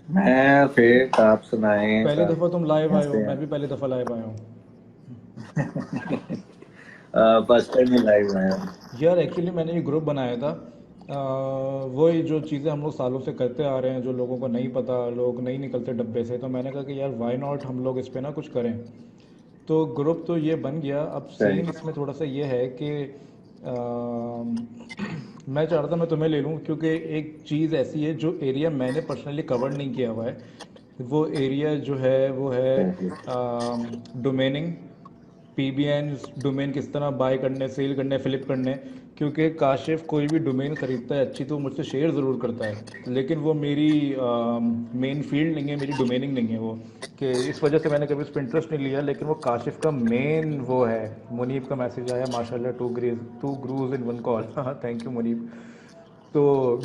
मैं फिर आप सुनाएं पहली सब। दफ़ा तुम लाइव आए हो, कैसे मैं हैं? भी पहली दफ़ा लाइव आया हूँ। फर्स्ट टाइम में लाइव आया हूँ। यार एक्चुअली मैंने ये ग्रुप बनाया था, वही जो चीज़ें हम लोग सालों से करते आ रहे हैं, जो लोगों को नहीं पता, लोग नहीं निकलते डब्बे से, तो मैंने कहा कि यार वाई नॉट हम लोग इस पे ना कुछ करें। तो ग्रुप तो ये बन गया। अब सही। सीन इसमें थोड़ा सा ये है कि मैं चाह रहा था मैं तुम्हें ले लूँ, क्योंकि एक चीज़ ऐसी है जो एरिया मैंने पर्सनली कवर नहीं किया हुआ है। वो एरिया जो है वो है सही। डोमेनिंग, पीबीएन डोमेन किस तरह बाय करने, सेल करने, फ्लिप करने। क्योंकि काशिफ कोई भी डोमेन ख़रीदता है अच्छी तो वो मुझसे शेयर ज़रूर करता है, लेकिन वो मेरी मेन फील्ड नहीं है, मेरी डोमेनिंग नहीं है वो। कि इस वजह से मैंने कभी उस पर इंटरेस्ट नहीं लिया, लेकिन वो काशिफ का मेन वो है। मुनीब का मैसेज आया, माशाल्लाह, टू ग्रूज इन वन कॉल। हाँ, थैंक यू मुनीब। तो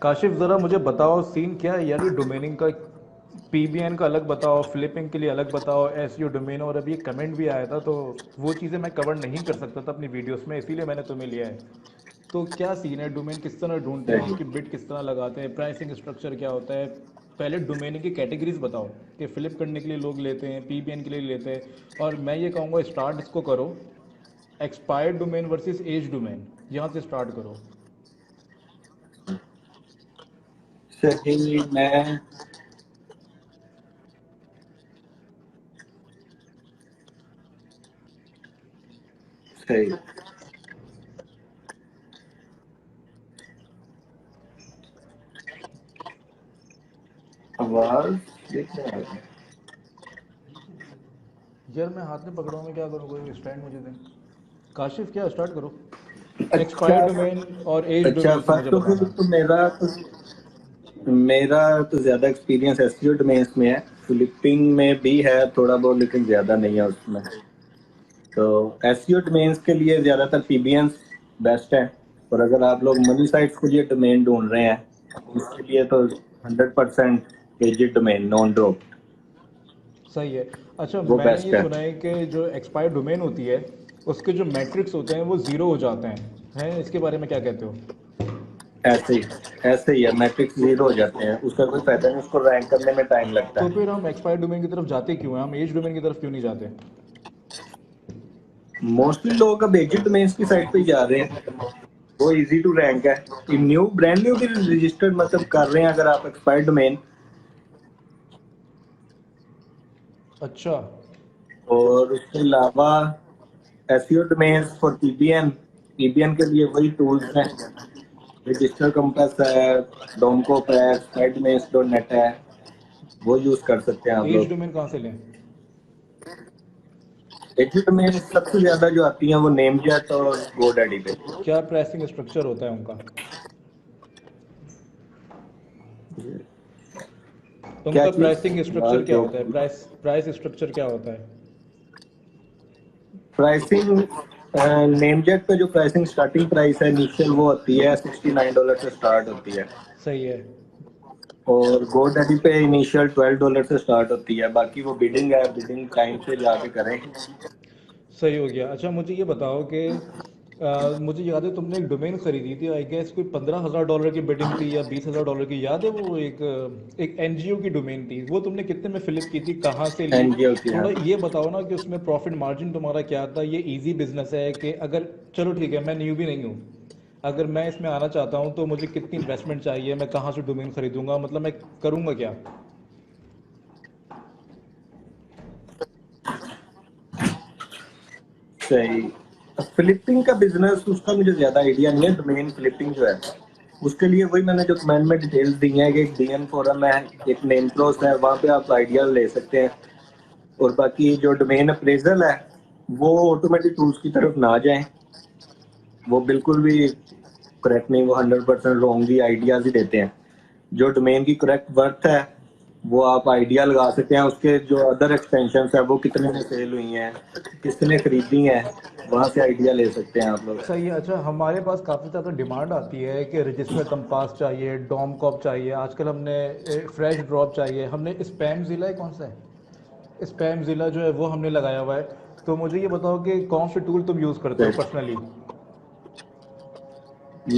काशिफ ज़रा मुझे बताओ सीन क्या है यार, ये डोमेनिंग का। पीबीएन का अलग बताओ, फ्लिपिंग के लिए अलग बताओ, एसईओ डोमेन। और अभी एक कमेंट भी आया था, तो वो चीज़ें मैं कवर नहीं कर सकता था अपनी वीडियोस में, इसीलिए मैंने तुम्हें लिया है। तो क्या सीन है, डोमेन किस तरह ढूंढते हैं, सही। उसकी बिट किस तरह लगाते हैं, प्राइसिंग स्ट्रक्चर क्या होता है। पहले डोमेन की कैटेगरीज बताओ कि फ्लिप करने के लिए लोग लेते हैं, पीबीएन के लिए लेते हैं। और मैं ये कहूँगा स्टार्ट इसको करो, expired domain versus age domain, यहाँ से स्टार्ट करो। सही। मैं सही। आवाज देख रहे हैं। यार मैं हाथ में पकड़ा हूँ, मैं क्या करूँ, कोई स्टैंड मुझे दें। काशिफ क्या, स्टार्ट करो। अच्छा। एक्सपायर्ड डोमेन और एज अच्छा, डोमेन से मुझे फर्स्ट ऑफ ऑल बताना। तो मेरा तो ज्यादा एक्सपीरियंस एसईओ डोमेन्स में है। फ्लिपिंग में भी है थोड़ा बहुत, लेकिन ज्यादा नहीं है उसमें। तो एसईओ डोमेन्स के लिए ज्यादातर पीबीएन्स बेस्ट है। और अगर आप लोग मनी साइट्स के लिए डोमेन ढूंढ रहे हैं, उसके लिए तो 100% एजिड डोमेन नॉन ड्रॉप सही है। अच्छा, वो मैंने बेस्ट ये है। सुना है कि जो एक्सपायर्ड डोमेन होती है, उसके जो मैट्रिक्स होते हैं वो ज़ीरो हो जाते हैं इसके बारे में क्या कहते हो? ऐसे ही है, मैट्रिक्स जीरो हो जाते हैं, उसका कोई फायदा नहीं, उसको रैंक करने में टाइम लगता तो है। फिर हम एक्सपायर्ड डोमेन की तरफ जाते क्यों हैं, हम एज डोमेन की तरफ क्यों नहीं जाते? मोस्टली लोग अब एजिड डोमेन्स की साइड पे ही जा रहे हैं। वो इजी टू रैंक है। न्यू ब्रांड न्यू भी रजिस्टर्ड मतलब कर रहे हैं अगर आप एक्सपायर्ड डोमेन। अच्छा। और उसके अलावा SEO domains for PBN, PBN के लिए वही टूल्स हैं। रजिस्टर कंपास है, डोमकोप है, स्पाइडमेस डॉट नेट है, वो यूज कर सकते हैं आप एज लोग। डोमेन कहाँ से लें? एजिड में सबसे ज्यादा जो आती हैं वो नेम जेट और गोडैडी पे। क्या प्राइसिंग स्ट्रक्चर होता है उनका? क्या उनका प्राइसिंग चीज स्ट्रक्चर क्या जो होता है, प्राइस प्राइस स्ट्रक्चर क्या होता है? प्राइसिंग, नेम जेट पे जो प्राइसिंग स्टार्टिंग प्राइस है इनिशियल वो होती है $69 से स्टार्ट होती है। सही है। और गोडैडी पे इनिशियल $12 से स्टार्ट होती है, बाकी वो बिडिंग है, बिडिंग टाइम से जाके करें। सही हो गया। अच्छा मुझे ये बताओ कि मुझे याद है तुमने एक डोमेन खरीदी थी, आई गेस कोई $15,000 की बिडिंग थी या $20,000 की, याद है? वो एक एनजीओ की डोमेन थी, वो तुमने कितने में फिलिप की थी, कहाँ से ली? एनजीओ की, हाँ। थोड़ा ये बताओ ना कि उसमें प्रॉफिट मार्जिन तुम्हारा क्या था, ये इजी बिजनेस है कि अगर, चलो ठीक है मैं न्यू भी नहीं हूँ, अगर मैं इसमें आना चाहता हूँ तो मुझे कितनी इन्वेस्टमेंट चाहिए, मैं कहाँ से डोमेन खरीदूंगा, मतलब मैं करूँगा क्या? सही। फ्लिपिंग का बिजनेस उसका मुझे ज्यादा आइडिया नहीं है। डोमेन फ्लिपिंग जो है उसके लिए वही मैंने जो कमेंट में डिटेल्स दी हैं कि एक डीएन फोरम है, एक नेम क्लोज है, वहां पे आप आइडिया ले सकते हैं। और बाकी जो डोमेन अप्रेजल है वो ऑटोमेटिक टूल्स की तरफ ना जाएं। वो बिल्कुल भी करेक्ट नहीं, वो 100% रॉन्ग ही आइडियाज ही देते हैं। जो डोमेन की करेक्ट वर्थ है वो आप आइडिया लगा सकते हैं। उसके जो अदर एक्सटेंशन है वो कितने में सेल हुई हैं, किसने खरीदी हैं, वहां से आइडिया ले सकते हैं आप लोग। सही है। अच्छा, हमारे पास काफ़ी ज़्यादा डिमांड आती है कि रजिस्टर कंपास चाहिए, डॉम कॉप चाहिए, आजकल हमने फ्रेश ड्रॉप चाहिए, हमने स्पैम ज़िला है, कौन सा है स्पैम ज़िला जो है वो हमने लगाया हुआ है। तो मुझे ये बताओ कि कौन से टूल तुम यूज़ करते हो पर्सनली?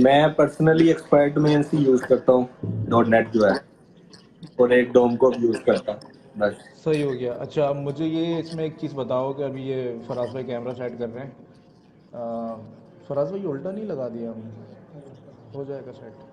मैं पर्सनली एक्सपर्ट में यूज करता हूँ, डॉट नेट जो है। और एक डोम को यूज करता हूँ बस। सही हो गया। अच्छा, अब मुझे ये इसमें एक चीज़ बताओ कि अभी ये फराज भाई कैमरा सेट कर रहे हैं। फराज भाई, ये उल्टा नहीं लगा दिया हमने? हो जाएगा सेट।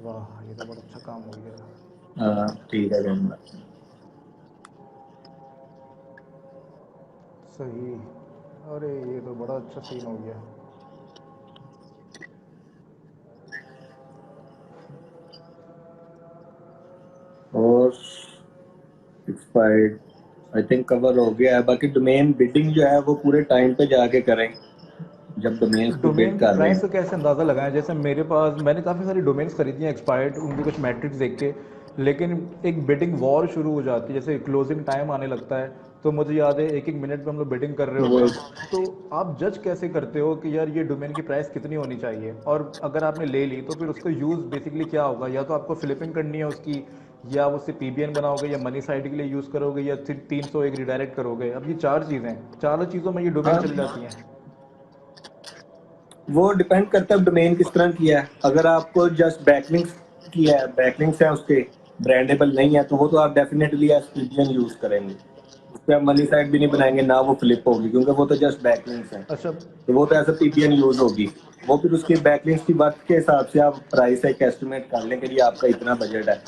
वाह, ये तो बड़ा अच्छा काम हो गया। हाँ ठीक है कैमरा। सही। अरे, ये तो बड़ा अच्छा सीन हो गया। और एक्सपायर्ड आई थिंक कवर हो गया है। बाकी डोमेन बिडिंग जो है वो पूरे टाइम पे जाके करें जब डोमेन्स को बिड डोमेन की कर रहे प्राइस हैं। का कैसे अंदाज़ा लगाएं? जैसे मेरे पास, मैंने काफ़ी सारी डोमेन्स खरीदी हैं एक्सपायर्ड, उनके कुछ मैट्रिक्स देख के, लेकिन एक बिडिंग वॉर शुरू हो जाती है, जैसे क्लोजिंग टाइम आने लगता है। तो मुझे याद है एक एक मिनट में हम लोग बिडिंग कर रहे होते वो हैं। तो आप जज कैसे करते हो कि यार ये डोमेन की प्राइस कितनी होनी चाहिए? और अगर आपने ले ली तो फिर उसका यूज़ बेसिकली क्या होगा? या तो आपको फ्लिपिंग करनी है उसकी, या आप उससे पीबीएन बनाओगे, या मनी साइड के लिए यूज़ करोगे, या फिर 301 रिडायरेक्ट करोगे। अब ये चार चीज़ें, चारों चीज़ों में ये डोमेन हाँ चल जाती हैं। वो डिपेंड करता है डोमेन किस तरह किया है। अगर आपको जस्ट बैकलिंक्स किया है, बैकलिंक्स है उसके, ब्रांडेबल नहीं है, तो वो तो आप डेफिनेटली एस पीबीएन यूज करेंगे। उस पर आप मनी साइड भी नहीं बनाएंगे ना वो फ्लिप होगी, क्योंकि वो तो जस्ट बैकलिंक्स है। अच्छा। तो वो तो एज पीबीएन यूज होगी। वो फिर उसकी बैकलिंक्स की वर्थ के हिसाब से आप प्राइस एक एस्टिमेट कर लें कि जी आपका इतना बजट है।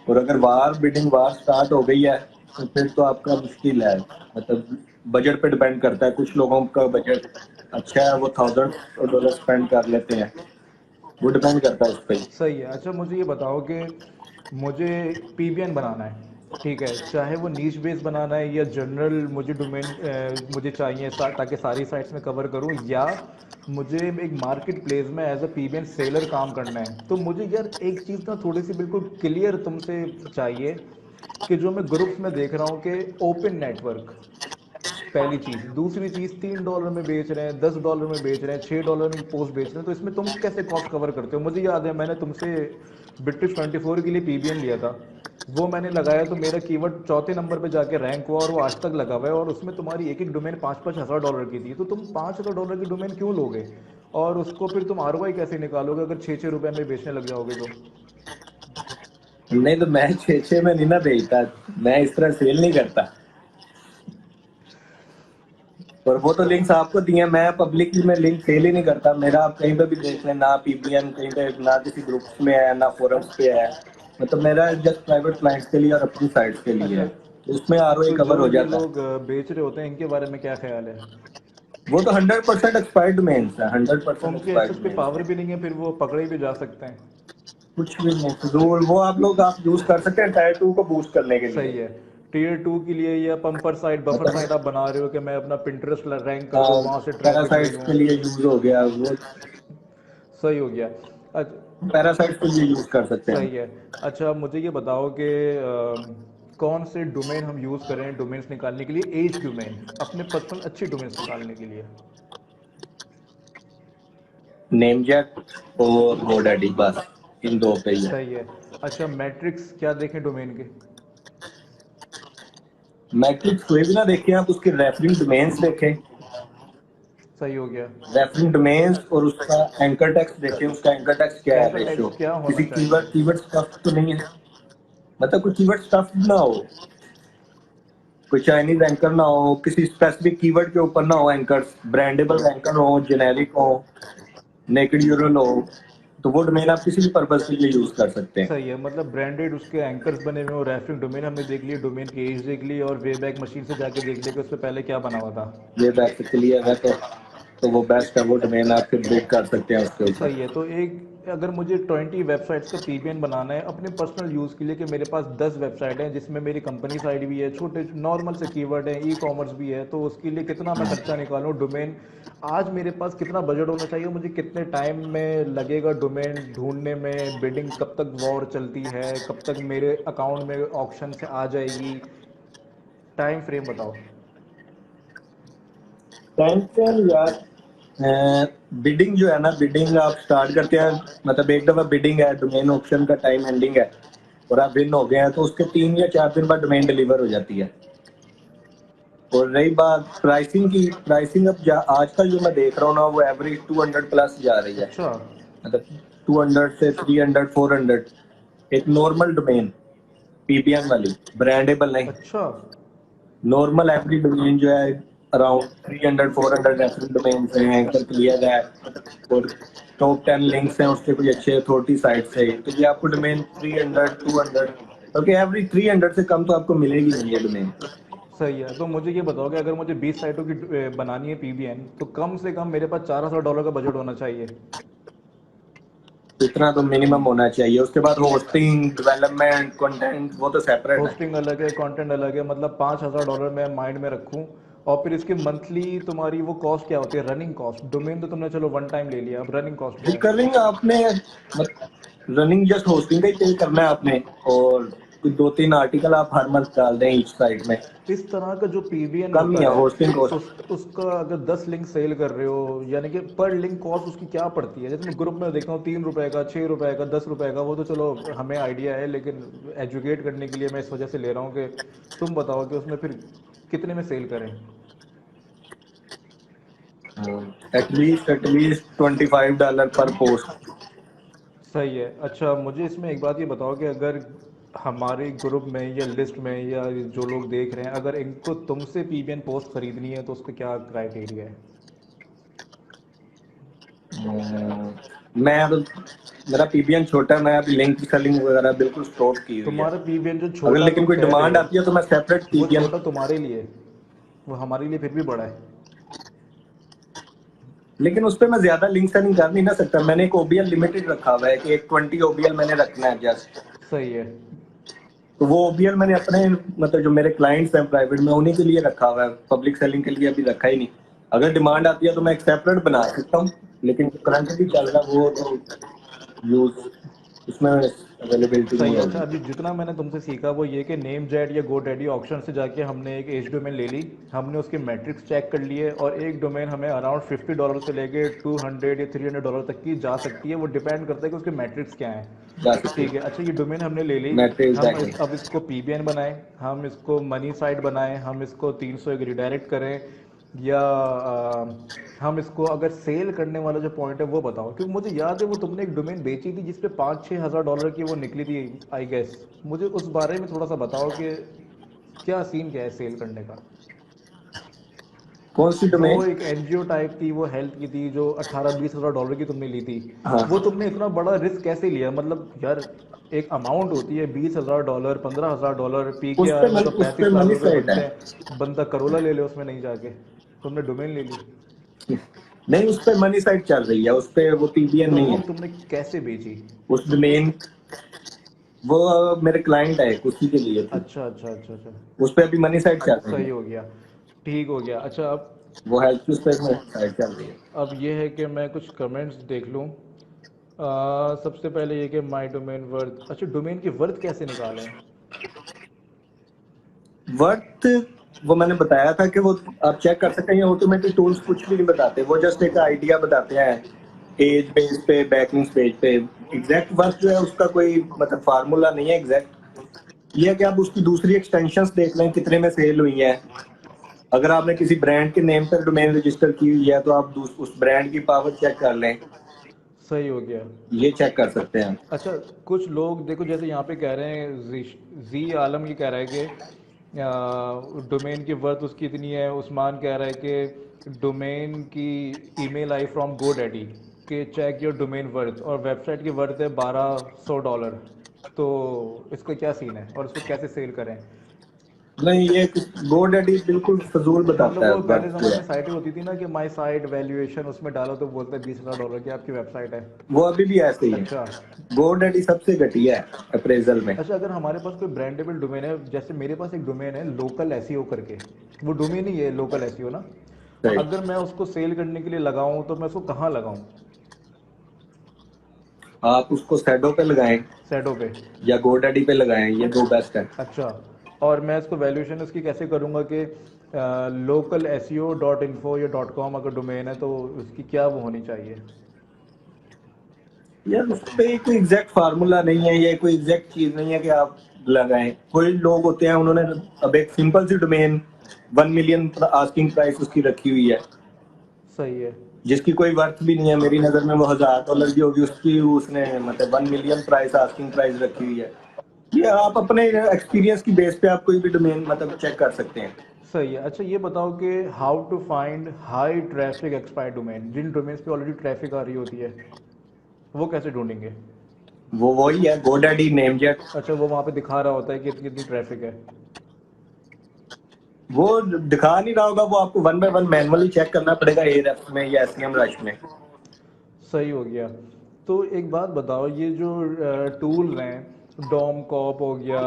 और अगर वार बिडिंग वार स्टार्ट हो गई है तो फिर तो आपका मुश्किल है। मतलब बजट पे डिपेंड करता है। कुछ लोगों का बजट अच्छा है, वो $1000 स्पेंड कर लेते हैं। वो डिपेंड करता है उस पर। सही है। अच्छा, मुझे ये बताओ कि मुझे पीबीएन बनाना है, ठीक है, चाहे वो नीच बेस बनाना है या जनरल मुझे डोमेन मुझे चाहिए ताकि सारी साइट्स में कवर करूं, या मुझे एक मार्केट प्लेस में एज अ पीबीएन सेलर काम करना है। तो मुझे यार एक चीज़ ना थोड़ी सी बिल्कुल क्लियर तुमसे चाहिए, कि जो मैं ग्रुप्स में देख रहा हूँ कि ओपन नेटवर्क, पहली चीज़। दूसरी चीज़, $3 में बेच रहे हैं, $10 में बेच रहे हैं, $6 में पोस्ट बेच रहे हैं। तो इसमें तुम कैसे कॉस्ट कवर करते हो? मुझे याद है मैंने तुमसे ब्रिटिश 24 के लिए पीबीएन लिया था। वो मैंने लगाया तो मेरा कीवर्ड चौथे नंबर पे जाके रैंक हुआ, और वो आज तक लगा हुआ है। और उसमें तुम्हारी एक एक डोमेन 5-5 हज़ार डॉलर की थी। तो तुम $5,000 की डोमेन क्यों लोगे? और उसको फिर तुम आरओआई कैसे निकालोगे अगर 6-6 रुपये में बेचने लग जाओगे तो? नहीं तो मैं 6-6 में नहीं ना बेचता। मैं इस तरह सेल नहीं करता। और वो तो लिंक्स आपको दिए हैं, मैं पब्लिकली में लिंक सेल ही नहीं करता। मेरा आप कहीं पे भी देख लें, ना पीबीएन कहीं पे, ना किसी ग्रुप्स में है, ना फोरम्स पे है। मतलब मेरा जस्ट प्राइवेट क्लाइंट्स के लिए और अपनी साइट्स के लिए अच्छा, है। उसमें आरओआई तो कवर जो हो ये जाता लोग है। बेच रहे होते हैं, इनके बारे में क्या ख्याल है? वो तो 100% एक्सपायर्ड डोमेन्स है, 100% उनके एक्सपायर्ड एक्सेस पे डोमेन्स पावर है। भी नहीं है, फिर वो पकड़े भी जा सकते हैं। कुछ भी नहीं फिजूल। वो आप लोग आप यूज कर सकते हैं टायर 2 को बूस्ट करने के लिए। सही है। टीयर 2 के लिए, या पंपर साइट, बफर साइट मतलब आप बना रहे हो कि मैं अपना पिंटरेस्ट रैंक कर दूं, वहां से ट्रैफिक ले पैरासाइट्स लूं। के लिए यूज हो गया वो। सही हो गया। अच्छा। पैरासाइट्स के लिए यूज कर सकते हैं। सही है। अच्छा, मुझे ये बताओ कि कौन से डोमेन हम यूज़ करें डोमेन्स निकालने के लिए, एज डोमेन, अपने पर्सनल अच्छी डोमेन्स निकालने के लिए? नेमजेट और गोडैडी, बस इन दो पे ही है। सही है। अच्छा, मैट्रिक्स क्या देखें डोमेन के? मैट्रिक्स कोई भी ना देखें, आप उसके रेफरिंग डोमेन्स देखें। सही हो गया। रेफरिंग डोमेन्स और उसका एंकर टेक्स्ट देखें। उसका एंकर टेक्स्ट क्या है, एंकर रेशियो। टैग्स क्या होना किसी चाहिए? कीवर्ड स्टफ तो नहीं है। मतलब कोई कीवर्ड स्टफ ना हो। कोई चाइनीज एंकर ना हो, किसी स्पेसिफिक कीवर्ड के ऊपर ना हो एंकर्स। ब्रांडेबल एंकर हो, जेनेरिक हो, नेकेड यूरल हो। तो वो डोमेन आप किसी भी पर्पज के लिए यूज कर सकते हैं। सही है, मतलब ब्रांडेड उसके एंकर्स बने हुए हो, रेफरिंग डोमेन हमने देख लिए, डोमेन की एज देख ली, और वे बैक मशीन से जाके देख लिया कि उससे पहले क्या बना हुआ था। ये बेसिकली है तो वो बेस्ट है। वो डोमेन आप फिर बिल्ड कर सकते हैं उसके ऊपर। सही है। तो एक, अगर मुझे 20 वेबसाइट्स का पीबीएन बनाना है अपने पर्सनल यूज़ के लिए, कि मेरे पास 10 वेबसाइट हैं जिसमें मेरी कंपनी साइड भी है, छोटे नॉर्मल से कीवर्ड है, ई कॉमर्स भी है, तो उसके लिए कितना मैं खर्चा निकालूं डोमेन? आज मेरे पास कितना बजट होना चाहिए? मुझे कितने टाइम में लगेगा डोमेन ढूंढने में? बिडिंग कब तक वॉर चलती है? कब तक मेरे अकाउंट में ऑक्शन से आ जाएगी? टाइम फ्रेम बताओ। टाइम फ्रेम यार, बिडिंग जो है ना, बिडिंग आप स्टार्ट करते हैं। मतलब एक दफा बिडिंग है, डोमेन ऑप्शन का टाइम एंडिंग है। और आप विन हो गए हैं तो उसके 3 या 4 दिन बाद डोमेन डिलीवर हो जाती है। और रही बात प्राइसिंग की, प्राइसिंग अब आजकल जो मैं देख रहा हूँ ना वो एवरेज 200 प्लस जा रही है। अच्छा मतलब 200 से 300 400 एक नॉर्मल डोमेन, पीबीएन वाली, ब्रांडेबल नहीं, अच्छा नॉर्मल एवरी डोमेन जो है अराउंड 300 400 ऐसे डोमेन हैं एंकर क्लियर है। और टॉप 10 लिंक्स हैं उसके कुछ अच्छे अथॉरिटी साइट से, तो ये आपको डोमेन 300 200, क्योंकि एवरी 300 से कम तो आपको मिलेगी नहीं ये डोमेन। सही है। तो मुझे ये बताओ कि अगर मुझे 20 साइटों की बनानी है पीबीएन, तो कम से कम मेरे पास $4000 का बजट होना चाहिए। इतना तो मिनिमम होना चाहिए। उसके बाद होस्टिंग, डेवलपमेंट, कंटेंट वो तो सेपरेट है। होस्टिंग अलग है, कंटेंट अलग है, मतलब $5000 मैं माइंड में रखूं। और फिर इसकी मंथली तुम्हारी वो कॉस्ट क्या होती है, रनिंग कॉस्ट? डोमेन तो तुमने चलो वन टाइम ले लिया, अब रनिंग कॉस्ट क्या है? रिकरिंग आपने रनिंग जस्ट होस्टिंग का ही पे करना है आपने, और कुछ 2-3 आर्टिकल आप हर मंथ डाल दें ईच साइट में, इस तरह का जो पीबीएन कम होता ही है है, होस्टिंग उस कॉस्ट। उसका अगर 10 लिंक सेल कर रहे हो, यानी कि पर लिंक कॉस्ट उसकी क्या पड़ती है? जैसे मैं ग्रुप में देखता हूँ ₹3 का, ₹6 का, ₹10 का, वो तो चलो हमें आइडिया है, लेकिन एजुकेट करने के लिए मैं इस वजह से ले रहा हूँ कि तुम बताओ कि उसमें फिर कितने में सेल करें। एटलीस्ट $25 पर पोस्ट। सही है। अच्छा मुझे इसमें एक बात ये बताओ कि अगर हमारे ग्रुप में या लिस्ट में या जो लोग देख रहे हैं, अगर इनको तुमसे पीबीएन पोस्ट खरीदनी है तो उसका क्या क्राइटेरिया है? मैं अब मेरा पीबीएन छोटा है, मैं अभी लिंक सेलिंग वगैरह बिल्कुल स्टॉप की हुई है। तुम्हारा पीबीएन जो अगर छोटा लेकिन तुम कोई कह रहे डिमांड हो, आती है तो मैं सेपरेट वो पीबीएन। छोटा तुम्हारे लिए, वो हमारे लिए फिर भी बड़ा है। लेकिन उस पर मैं ज्यादा लिंक सेलिंग कर नहीं ना सकता। मैंने एक ओबीएल लिमिटेड रखा हुआ है कि एक 20 ओबीएल मैंने रखना है जस्ट। सही है। तो वो ओबीएल मैंने अपने मतलब जो मेरे क्लाइंट्स हैं प्राइवेट में उन्हीं के लिए रखा हुआ है, पब्लिक सेलिंग के लिए अभी रखा ही नहीं। अगर डिमांड आती है तो मैं एक सेपरेट बना सकता हूँ, लेकिन जो करंटली चल रहा है वो तो यूज उसमें अवेलेबिलिटी सही नहीं है। अच्छा होगी। अभी जितना मैंने तुमसे सीखा वो ये कि नेम जेड या गो डैडी ऑप्शन से जाके हमने एक एज डोमेन ले ली, हमने उसके मैट्रिक्स चेक कर लिए, और एक डोमेन हमें अराउंड $50 से लेके 200 या $300 तक की जा सकती है, वो डिपेंड करता है कि उसके मैट्रिक्स क्या हैं। जा सकती ठीक है। अच्छा ये डोमेन हमने ले ली, मैट्रिक हम एग्जैक्टली। अब इसको पीबीएन बनाएं, हम इसको मनी साइट बनाएं, हम इसको 301 रिडायरेक्ट करें, या हम इसको अगर सेल करने वाला जो पॉइंट है वो बताओ, क्योंकि मुझे याद है वो तुमने एक डोमेन बेची थी जिसपे 5-6 हज़ार डॉलर की वो निकली थी आई गेस। मुझे उस बारे में थोड़ा सा बताओ कि क्या सीन क्या है सेल करने का। कौन सी वो डोमेन? एक एनजीओ टाइप थी, वो हेल्थ की थी, जो 18-20 हज़ार डॉलर की तुमने ली थी। वो हाँ, तुमने इतना बड़ा रिस्क कैसे लिया? मतलब यार एक अमाउंट होती है, $20,000, $15,000, पी के आर में तो उस पे 35 लाख मनी रुपए साइट बनते है। हैं, बंदा करोला ले ले उसमें नहीं जाके, तुमने डोमेन ले ली। नहीं, उस पे मनी साइट चल रही है, उस पे वो पीबीएन तो नहीं वो है। तुमने कैसे बेची? उस डोमेन वो मेरे क्लाइंट है उसी के लिए थी। अच्छा अच्छा अच्छा अच्छा। उस पे अभी मनी साइट चल रही सही है। हो गया, ठीक हो गया। अच्छा वो हेल्थ की उस पे साइट चल रही है। अब ये है कि मैं कुछ कमेंट्स देख लूँ। सबसे पहले ये कि माय डोमेन वर्थ, अच्छा डोमेन की वर्थ कैसे निकालें? वर्थ वो मैंने बताया था कि वो आप चेक कर सकते हैं। ऑटोमेटिक टूल्स कुछ भी नहीं बताते, वो जस्ट एक आइडिया बताते हैं एज बेस पे, बैकलिंक्स पेज पे। एग्जैक्ट वर्थ जो है उसका कोई मतलब फार्मूला नहीं है एग्जैक्ट। ये है कि आप उसकी दूसरी एक्सटेंशंस देख लें कितने में सेल हुई है। अगर आपने किसी ब्रांड के नेम पर डोमेन रजिस्टर की हुई है तो आप उस ब्रांड की पावर चेक कर लें, सही हो गया। ये चेक कर सकते हैं। अच्छा कुछ लोग देखो, जैसे यहाँ पे कह रहे हैं जी आलम ये कह रहा है कि डोमेन की वर्थ उसकी इतनी है, उस्मान कह रहा है कि डोमेन की ईमेल आई फ्रॉम गोडैडी के चेक योर डोमेन वर्थ, और वेबसाइट की वर्थ है $1200। तो इसका क्या सीन है और इसको कैसे सेल करें? नहीं, ये गोडैडी बिल्कुल फजूल मतलब बताता है वो पहले वर्थ जो ज़माने है। में साइटें होती थी ना कि माई साइट वैल्यूएशन, उसमें डालो तो बोलते हैं $20,000 की आपकी वेबसाइट है। वो अभी भी ऐसे ही है। अच्छा। गोडैडी सबसे घटिया है अप्रेजल में। अच्छा अगर हमारे पास कोई ब्रांडेबल डोमेन है, जैसे मेरे पास एक डोमेन है लोकल एसईओ करके, वो डोमेन ही है लोकल एसईओ ना, सही। अगर मैं उसको सेल करने के लिए लगाऊं तो मैं उसको कहाँ लगाऊं? आप उसको सैडो पे लगाएं सेडो पे? या गोडैडी पे लगाएं, ये दो बेस्ट है। अच्छा। और मैं इसको वैल्यूएशन इसकी कैसे करूंगा कि local S E O dot info या डॉट कॉम अगर डोमेन है तो उसकी क्या वो होनी चाहिए? यार उस पे कोई एग्जैक्ट फार्मूला नहीं है, ये कोई एग्जैक्ट चीज नहीं है कि आप लगाएं। कोई लोग होते हैं उन्होंने अब एक सिंपल सी डोमेन 1 मिलियन आस्किंग प्राइस उसकी रखी हुई है, सही है। जिसकी कोई वर्थ भी नहीं है मेरी नजर में, वो $1000 की होगी उसकी, उसने मतलब 1 मिलियन प्राइस आस्किंग प्राइस रखी हुई है। ये आप अपने एक्सपीरियंस की बेस पे आप कोई भी डोमेन मतलब चेक कर सकते हैं। सही है। अच्छा ये बताओ कि how to find high traffic expired domain, जिन डोमेन्स पे ऑलरेडी ट्रैफिक आ रही होती है, वो कैसे ढूंढेंगे? वो वही है गोडैडी नेमजेट। अच्छा, वो वहाँ पे दिखा रहा होता है कि कितनी ट्रैफिक है। वो दिखा नहीं रहा होगा, वो आपको 1 बाय 1 मैनुअली चेक करना पड़ेगा एरेफ्स में या एसईएम रश में। सही हो गया। तो एक बात बताओ, ये जो टूल्स हैं, डॉम कॉप हो गया,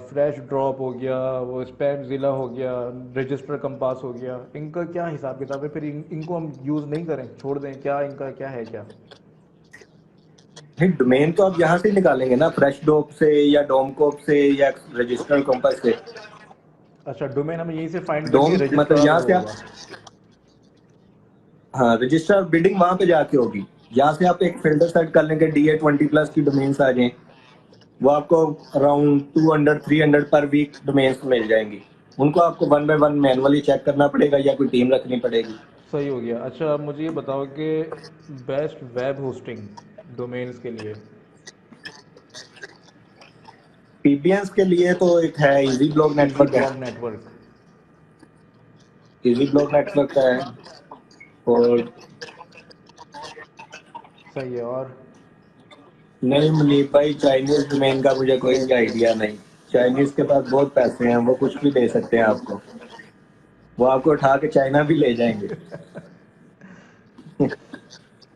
फ्रेश ड्रॉप हो गया, वो स्पैम ज़िला हो गया, रजिस्टर कंपास हो गया, इनका क्या हिसाब किताब है? फिर इनको हम यूज़ नहीं करें, छोड़ दें क्या? इनका क्या है क्या? नहीं, डोमेन तो आप यहाँ से निकालेंगे ना, फ्रेश डॉप से या डोमकोप से या रजिस्टर कंपास से। अच्छा, डोमेन हम यहीं से फाइंड करेंगे, डोम मतलब रजिस्ट्रार यहाँ वो से होगा। आप, हाँ रजिस्टर बिडिंग वहां पे जाके होगी। यहाँ से आप एक फिल्टर सेट कर लेंगे, DA20+ की डोमेन्स आ जाए, वो आपको अराउंड 200-300 पर वीक डोमेन्स मिल जाएंगी। उनको आपको 1 बाय 1 मैनुअली चेक करना पड़ेगा या कोई टीम रखनी पड़ेगी। सही हो गया। अच्छा, अब मुझे ये बताओ कि बेस्ट वेब होस्टिंग डोमेन्स के लिए। पीबीएंस के लिए तो एक है इजी ब्लॉक इजी नेटवर्क है। Blog network. Easy block network है। और सही है। और नहीं मुनीब भाई, चाइनीज डोमेन का मुझे कोई आइडिया नहीं। चाइनीज के पास बहुत पैसे हैं, वो कुछ भी दे सकते हैं आपको, वो आपको उठा के चाइना भी ले जाएंगे।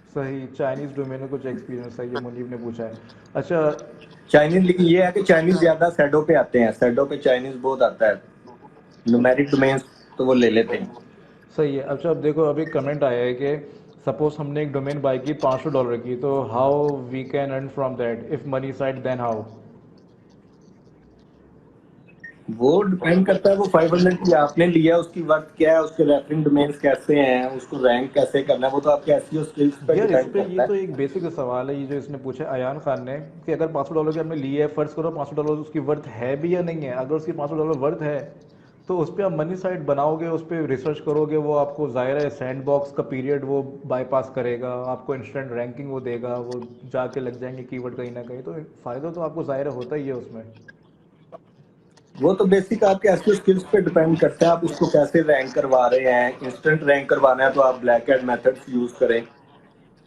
सही, चाइनीज़ डोमेन में कुछ एक्सपीरियंस है, ये मुनीब ने पूछा है। अच्छा। चाइनीज, लेकिन ये है कि चाइनीज ज्यादा सैडो पे आते हैं, सैडो पे चाइनीज बहुत आता है, न्यूमेरिक डोमेन्स तो वो ले लेते हैं। सही है। अच्छा, अब देखो, अभी कमेंट आया है कि सपोज हमने एक डोमेन बाई की $500 की, तो how we can earn from that if money side, then how? वो डिपेंड करता है, वो 500 की आपने लिया, उसकी वर्थ क्या है, उसके रेफरिंग डोमेन्स कैसे हैं, उसको रैंक कैसे करना है, वो तो आपके एसईओ स्किल्स पे यार, इस डिपेंड पे ये करता तो है। एक बेसिक सवाल है, ये जो इसने पूछा है अयान खान ने, कि अगर $500 की हमने ली है, फर्ज करो $500 उसकी वर्थ है भी या नहीं है। अगर उसकी $500 वर्थ है, तो उस पर आप मनी साइड बनाओगे, उस पर रिसर्च करोगे, वो आपको ज़ाहिर है सैंड बॉक्स का पीरियड वो बाईपास करेगा, आपको इंस्टेंट रैंकिंग वो देगा, वो जाके लग जाएंगे कीवर्ड कहीं ना कहीं, तो फ़ायदा तो आपको ज़ाहिर होता ही है उसमें। वो तो बेसिक आपके एसईओ स्किल्स पे डिपेंड करता है, आप उसको कैसे रैंक करवा रहे हैं। इंस्टेंट रैंक करवाना है तो आप ब्लैक हैट मेथड्स यूज करें,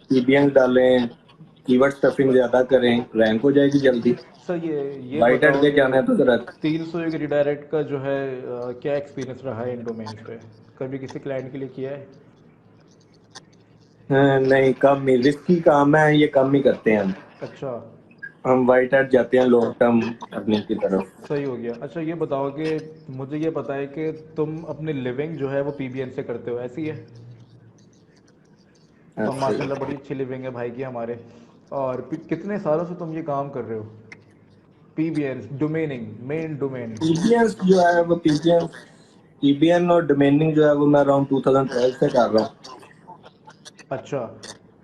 पीबीएन डालें, कीवर्ड स्टफिंग ज्यादा करें, रैंक हो जाएगी जल्दी। सर ये वाइट हैट बताओ पे कि जाना है तो जरा। 301 रिडायरेक्ट का जो है क्या एक्सपीरियंस रहा है इन डोमेन्स पे? कभी किसी क्लाइंट के लिए किया है? नहीं, कम ही रिस्की काम है, ये कम ही करते हैं हम। अच्छा। हम वाइट हैट जाते हैं लॉन्ग टर्म अर्निंग की तरफ। सही हो गया। अच्छा ये बताओ कि मुझे ये पता है कि तुम अपनी लिविंग जो है वो पीबीएन से करते हो, ऐसी है? और ऐसे माशाल्लाह बड़ी अच्छी लिविंग है भाई की हमारे। और कितने सालों से तुम ये काम कर रहे हो, पीबीएन डोमेनिंग, मेन डोमेन? पीबीएन जो है वो पीबीएन और डोमेनिंग जो है वो मैं अराउंड 2012 से कर रहा हूँ। अच्छा।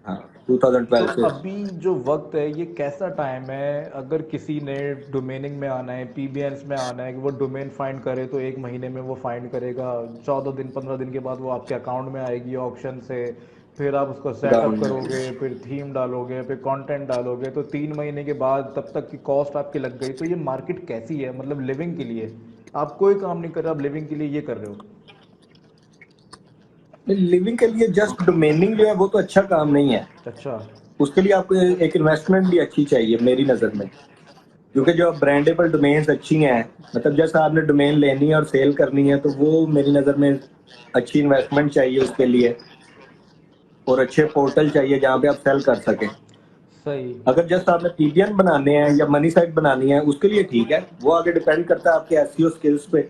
हाँ, तो 2012 से। अभी जो वक्त है, ये कैसा टाइम है अगर किसी ने डोमेनिंग में आना है, पीबीएन्स में आना है, कि वो डोमेन फाइंड करे, तो 1 महीने में वो फाइंड करेगा, 14 दिन 15 दिन के बाद वो आपके अकाउंट में आएगी ऑप्शन से, फिर आप उसको सेटअप डाउन में। करोगे, फिर थीम डालोगे, फिर कंटेंट डालोगे, तो 3 महीने के बाद तब तक की कॉस्ट आपकी लग गई। तो ये मार्केट कैसी है, मतलब लिविंग के लिए? आप कोई काम नहीं कर रहे, आप लिविंग के लिए ये कर रहे हो? लिविंग के लिए जस्ट डोमेनिंग जो है वो तो अच्छा काम नहीं है। अच्छा। उसके लिए आपको एक इन्वेस्टमेंट भी अच्छी चाहिए मेरी नज़र में, क्योंकि जो ब्रांडेबल डोमेन्स अच्छी हैं, मतलब जैसे आपने डोमेन लेनी है और सेल करनी है, तो वो मेरी नज़र में अच्छी इन्वेस्टमेंट चाहिए उसके लिए, और अच्छे पोर्टल चाहिए जहाँ पे आप सेल कर सकें। सही। अगर जस्ट आपने पीबीएन बनाने हैं या मनी साइट बनानी है, उसके लिए ठीक है, वो आगे डिपेंड करता है आपके एसईओ स्किल्स पे।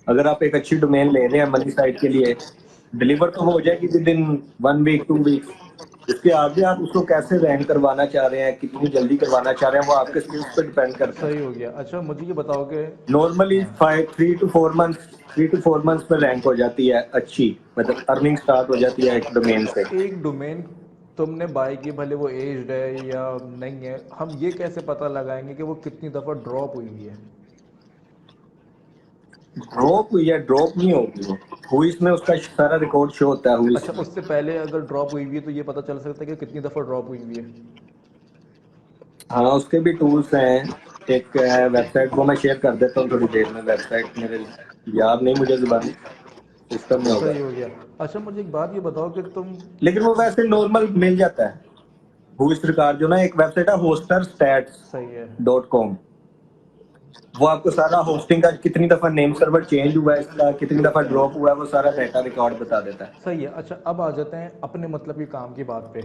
अगर आप एक अच्छी डोमेन ले रहे हैं मनी साइट के लिए, डिलीवर तो हो जाएगी विद इन 1 वीक 2 वीक्स। उसके आगे आप उसको कैसे रैंक करवाना चाह रहे हैं, कितनी जल्दी करवाना चाह रहे हैं, वो आपके स्किल्स पे डिपेंड करता है। सही हो गया। अच्छा मुझे ये बताओ कि नॉर्मली हाँ, 3 to 4 मंथ्स, 3 to 4 मंथ्स में रैंक हो जाती है अच्छी, मतलब अर्निंग स्टार्ट हो जाती है एक डोमेन से। एक डोमेन तुमने बाई की, भले वो एज्ड है या नहीं है, हम ये कैसे पता लगाएंगे कि वो कितनी दफ़ा ड्रॉप हुई हुई है? ड्रॉप हुई है, ड्रॉप नहीं होगी वो, हुई इसमें उसका सारा रिकॉर्ड शो होता है हुई अच्छा, में। उससे पहले अगर ड्रॉप हुई हुई है तो ये पता चल सकता है कि कितनी दफ़ा ड्रॉप हुई हुई है? हाँ, उसके भी टूल्स हैं। एक है वेबसाइट, वो मैं शेयर कर देता हूँ थोड़ी देर में, वेबसाइट मेरे याद नहीं मुझे जुबानी, सिस्टम में होगा। सही हो गया। अच्छा, मुझे एक बात ये बताओ कि तुम। लेकिन वो वैसे नॉर्मल मिल जाता है। हुई रिकॉर्ड जो ना, एक वेबसाइट है होस्टर स्टैट्स सही है। डॉट कॉम, वो आपको सारा होस्टिंग का, कितनी दफा नेम सर्वर चेंज हुआ है इसका, कितनी दफा ड्रॉप हुआ है, वो सारा डाटा रिकॉर्ड बता देता है। सही है। अच्छा, अब आ जाते हैं अपने मतलब की काम की बात पे।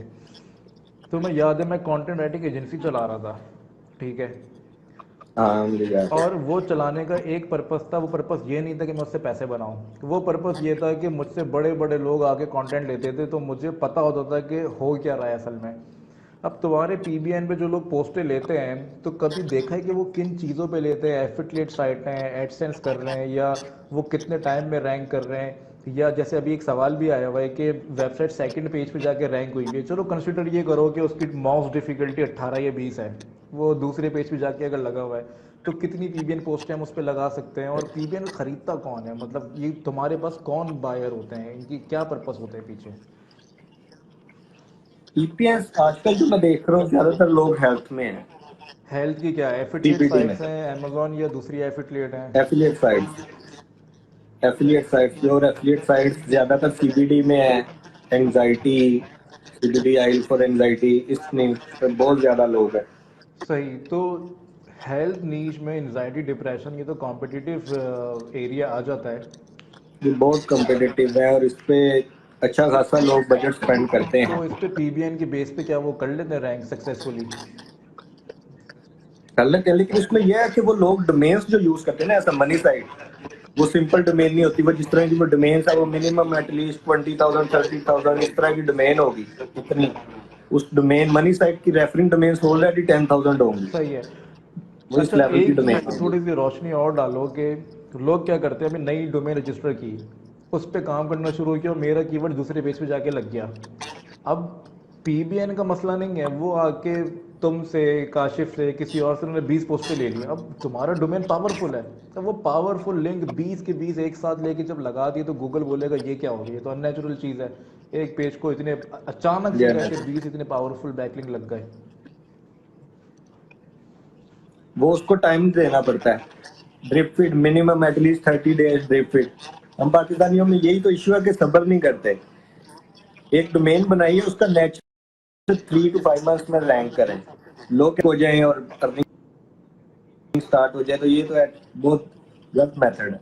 तुम्हें याद है मैं कंटेंट राइटिंग एजेंसी चला रहा था, ठीक है? हाँ, मुझे याद है। और वो चलाने का एक पर्पस था, वो पर्पस ये नहीं था कि मैं उससे पैसे बनाऊं, वो पर्पस ये था कि मुझसे बड़े बड़े लोग आके कंटेंट लेते थे तो मुझे पता होता था कि हो क्या रहा है असल में। अब तुम्हारे पीबीएन पे जो लोग पोस्टें लेते हैं, तो कभी देखा है कि वो किन चीज़ों पे लेते हैं? एफिलिएट साइट हैं, एडसेंस कर रहे हैं, या वो कितने टाइम में रैंक कर रहे हैं? या जैसे अभी एक सवाल भी आया हुआ है कि वेबसाइट सेकंड पेज पे जाके रैंक हुई है, चलो कंसिडर ये करो कि उसकी माउस डिफिकल्टी 18 या 20 है, वो दूसरे पेज पे जाके अगर लगा हुआ है, तो कितनी पीबीएन पोस्टें हम उस पर लगा सकते हैं? और पीबीएन खरीदता कौन है? मतलब ये तुम्हारे पास कौन बायर होते हैं, इनकी क्या पर्पस होते हैं पीछे? ईपीएस आजकल जो मैं देख रहा हूँ ज्यादातर लोग हेल्थ में है, हेल्थ की क्या एफिलिएट सीपीडी में, साइट्स हैं, अमेजोन या दूसरी एफिलिएट हैं? एफिलिएट साइट्स, एफिलिएट साइट्स और एफिलिएट साइट्स ज्यादातर सीबीडी में है। Anxiety, CBD oil for anxiety, इसमें बहुत ज्यादा लोग हैं। सही। तो हेल्थ नीश में एंजाइटी डिप्रेशन, ये तो कॉम्पिटिटिव एरिया आ जाता है। ये बहुत कम्पिटिटिव है और इस पे अच्छा खासा लोग बजट स्पेंड करते तो हैं। इस पे पीबीएन के बेस पे क्या वो कर लेते हैं रैंक सक्सेसफुली? कर लेते हैं, लेकिन इसमें यह है कि वो लोग डोमेन्स जो यूज करते हैं ना, ऐसा मनी साइट, वो सिंपल डोमेन नहीं होती। वो जिस तरह की वो डोमेन्स है, वो मिनिमम एटलीस्ट 20,000 30,000 इस तरह की डोमेन होगी। इतनी उस डोमेन मनी साइट की रेफरिंग डोमेन्स ऑलरेडी 10,000 होंगी। सही है। वो इस अच्छा, लेवल की एक डोमेन इस पे होगी। थोड़ी सी रोशनी और डालो कि लोग क्या करते हैं, अभी नई डोमेन रजिस्टर की, उस पे काम करना शुरू किया और मेरा कीवर्ड दूसरे पेज पे जाके लग गया। अब पीबीएन का मसला नहीं है, वो आके तुमसे, काशिफ से, किसी और से उन्होंने 20 पोस्टें ले ली, अब तुम्हारा डोमेन पावरफुल है, तो वो पावरफुल लिंक 20 के 20 एक साथ लेके जब लगा दिए तो गूगल बोलेगा ये क्या हो गई, ये तो अननेचुरल चीज़ है। एक पेज को इतने अचानक से कैसे 20 इतने पावरफुल बैकलिंक लग गए? वो उसको टाइम देना पड़ता है। Drip feed minimum at least 30 days drip feed. हम पाकिस्तानियों में यही तो इश्यू है कि सब्र नहीं करते। एक डोमेन बनाइए, उसका नेचुरल 3 to 5 मंथ्स में रैंक करें, लोग हो जाए और अर्निंग स्टार्ट हो जाए, तो ये तो बहुत गलत मेथड है।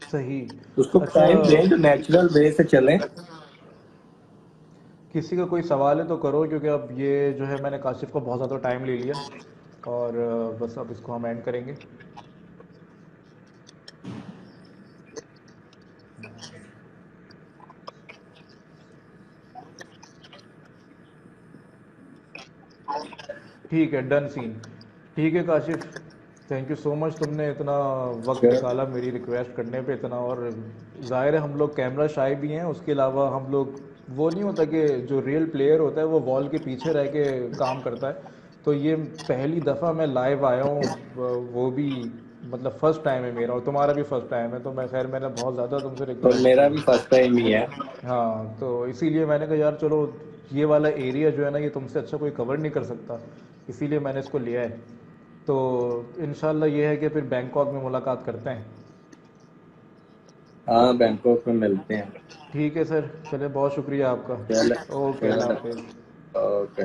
सही। उसको अच्छा, टाइम दें जो नेचुरल वे से चलें। किसी का कोई सवाल है तो करो, क्योंकि अब ये जो है मैंने काशिफ को बहुत ज़्यादा टाइम ले लिया, और बस अब इसको हम एंड करेंगे। ठीक है, डन सीन। ठीक है Kashif, thank you so much, तुमने इतना वक्त निकाला मेरी रिक्वेस्ट करने पे इतना। और ज़ाहिर है हम लोग कैमरा शाय भी हैं, उसके अलावा हम लोग, वो नहीं होता कि जो रियल प्लेयर होता है वो वॉल के पीछे रह के काम करता है। तो ये पहली दफ़ा मैं लाइव आया हूँ, वो भी मतलब फ़र्स्ट टाइम है मेरा, और तुम्हारा भी फर्स्ट टाइम है, तो मैं खैर मैंने बहुत ज़्यादा तुमसे और रिक्वेस्ट मेरा की। भी फर्स्ट टाइम ही है। हाँ, तो इसीलिए मैंने कहा यार चलो, ये वाला एरिया जो है ना, ये तुमसे अच्छा कोई कवर नहीं कर सकता, इसीलिए मैंने इसको लिया है। तो इंशाल्लाह ये है कि फिर बैंकॉक में मुलाकात करते हैं। हाँ, बैंकॉक में मिलते हैं। ठीक है सर, चले, बहुत शुक्रिया आपका। चलो। ओके, अल्लाह चलो। हाफिज़। ओके।